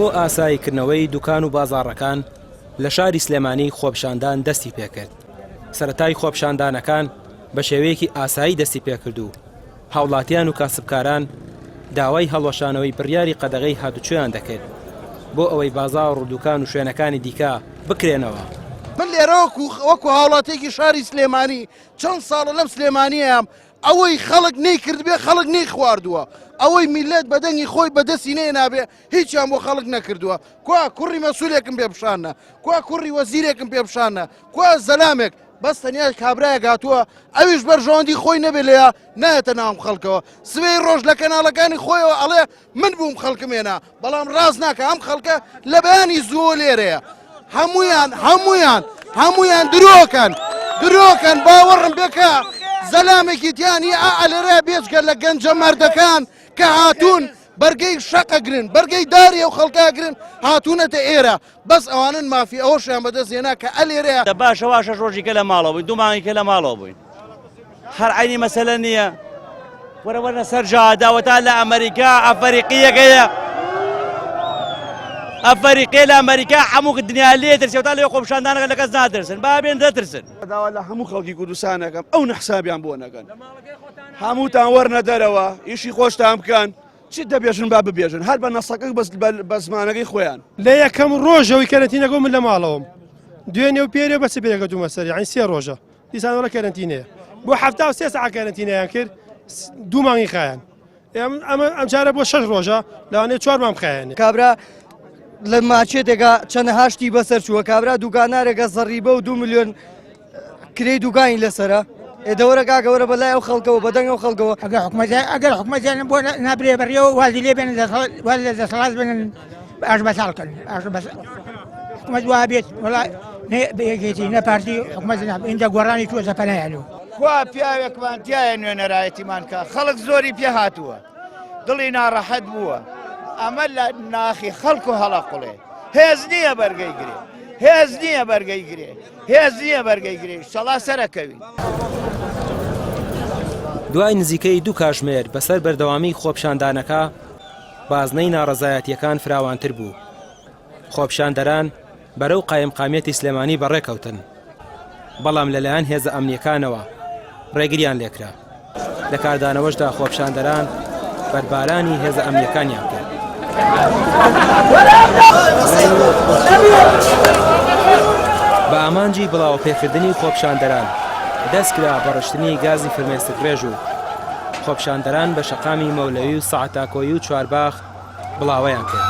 بۆ ئاساییکردنەوەی دوکان و بازاڕەکان لە شاری سلێمانی خۆپشاندان دەستی پێکرد. سەرەتای خۆپشاندانەکان بە شێوەیەکی ئاسایی دەستی پێکرد و هاوڵاتیان و کاسبکاران داوای هەڵوەشانەوەی بڕیاری قەدەغەی هاتوچۆیان دەکرد بۆ ئەوەی بازاڕ و دوکان و شوێنەکانی دیکە بکرێنەوە. من لێرە وەکو هاوڵاتێکی شاری سلێمانی چەند ساڵە لەم سلێمانیەم ئەوەی خەڵک نەیکرد بێ خەڵک نەی خواردووە، ئەوەی میلەت بەدەنگی خۆی بەدەستی نێنابێ هیچیان بۆ خەڵک نەکردووە. کوا کوڕی مەسوولێکم پێ بشانە، کوا کوڕی وەزیرێکم پێ بشانە، کوا زەلامێک بەس تەنیا کابرایە گاتووە ئەویش بەرژەوەندی خۆی نەبێ لێە نایەتە ناوم خەڵکەوە. سبەی ڕۆژ لە کەناڵەکانی خۆیەوە ئەڵێ من بووم خەڵکمێنا، بەڵام ڕاز ناکە ئەم خەڵکە لە بەیانی زووە لێرەیە. هەمویان درۆکەن باوەڕم بێکە زەلامێکی تیانی ئالێرە بێچگە لە گەنجە مەردەکان کە هاتوون بەرگەی شەقەگرن بەرگەی داری ئەو خەڵکاگرن هاتوونەتە ئێرە بەس ئەوانن مافی ئەوەشیان بەدەستێنا کە ئەلێرەیە باشەوا شەش ڕۆژیکە لە ماڵەوە بووین، دوومانگیکە لە ماڵەوە بووین. هەر عینی مەسەلە نییە وەرەوەرە سەر جاداوەتا لە ئەمریکا ئەفریقیەکەیە ئەفریقی لە ئەمریکا هەموو دنیا لێ دەرسێتا لێ خۆپشاندانەکە لە کەس نادرسن با بێن دەترسن. داوا لە هەموو خەڵکی کوردستانەکەم ئەو نەحسابیان بۆ نەکەن، هەمووتان وەرنە دەرەوە ئیشی خۆشتان بکەن، چی دەبێژن با ببێژن هەر بە نەسەکە بە زمانەکەی خۆیان. لە یەکەم ڕۆژەوەی کەرەنتینەکە من لە ماڵەوەم دوێنێ و پێرێ بەچ پێەکە دوومە سەری عین سێ ڕۆژە دیسانەوە کەرەنتینەیە بۆ 73 ساعت کەرەنتینەیان کرد، دوو مانگی خایەن. ئەم جارە بۆ 6 ڕۆژە لەوانەیە 4 مانگ خایەنێ. کابرا لە ماچێتێکە چەند هاشتی بەسەر چووە، کابرا دوکانارێکە زەڕیبە و 2 ملیۆن کرێی دوکانی لەسرە ئێدەوەرە کاگەوەرە بەلای ئەو خەڵکەوە بەدەنگ ئەو خەڵکەوە ئەگەر حکومەتیان بۆ نابرێ بەڕێەوە وازی لێ بێن دەسەڵات بێنن ئاش بەساڵکەن حکومەت وا بێت وڵای بەیەکێتی نەپارتی حکومەت ئینجا گۆڕانی تووە زەپەنایانەوە. کوا پیاوێکمان تایە نوێنەرایەتیمان کە خەڵک زۆری پێ هاتووە دڵی ناڕەحەت بووە، ئەمە لە ناخی خەڵکو هەڵەقوڵێ هێز نییە بەرگەی گرێ شەڵا سەرەکەوی. دوای نزیکەی 2 کاتژمێر بەسەر بەردەوامی خۆپشاندانەکە بازنەی ناڕەزایەتیەکان فراوانتر بوو. خۆپشاندەران بەرەو قایمقامێتی سلێمانی بەڕێکەوتن، بەڵام لەلایەن هێزە ئەمنیەکانەوە ڕێگریان لێکرا. لە کاردانەوەشدا خۆپشاندەران بەربارانی هێزە ئەمنیەکانیان کرد. بە ئامانجی بڵاوپێکردنی خۆپشاندەران دەستکرا بەڕشتنی گازی فرمێسکرێژ و خۆپشاندەران بە شەقامی مەولەوی و سەعاتاکۆیی و چوارباخ بڵاوەیان کرد.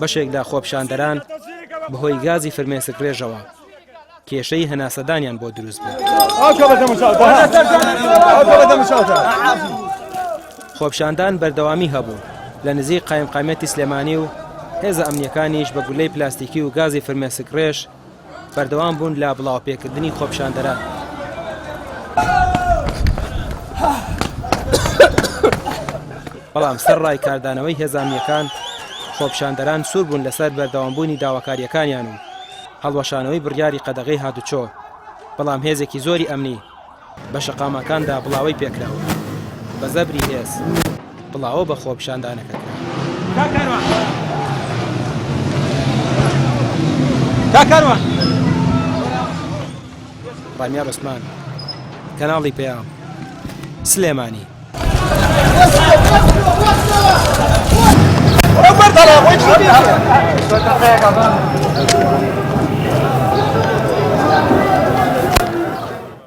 بەشێک لە خۆپشاندەران بەهۆی گازی فرمێسکرێژەوە کێشەی هەناسەدانیان بۆ دروست بوو. خۆپشاندان بەردەوامی هەبوو لە نزیک قایمقامێتی سلێمانی و هێزە ئەمنیەکانیش بە گولەی پلاستیکی و گازی فرمێسکرێژ بەردەوام بوون لە بڵاوپێکردنی خۆپشاندەران. بەڵام سەر ڕای کاردانەوەی هێزانیەکان خۆپشاندەران سوور بوون لەسەر بەردەوامبوونی داواکاریەکانیان و هەڵوەشانەوەی بڕیاری قەدەغەی هاتوچۆ، بەڵام هێزێکی زۆری ئەمنی بە شەقامەکاندا بڵاوی پێکراوە. بە زەبری هێز بڵاوە بە خۆپشاندانەکە ڕامیا بەسمان، کەناڵی پێیام سلێمانی. Roberto,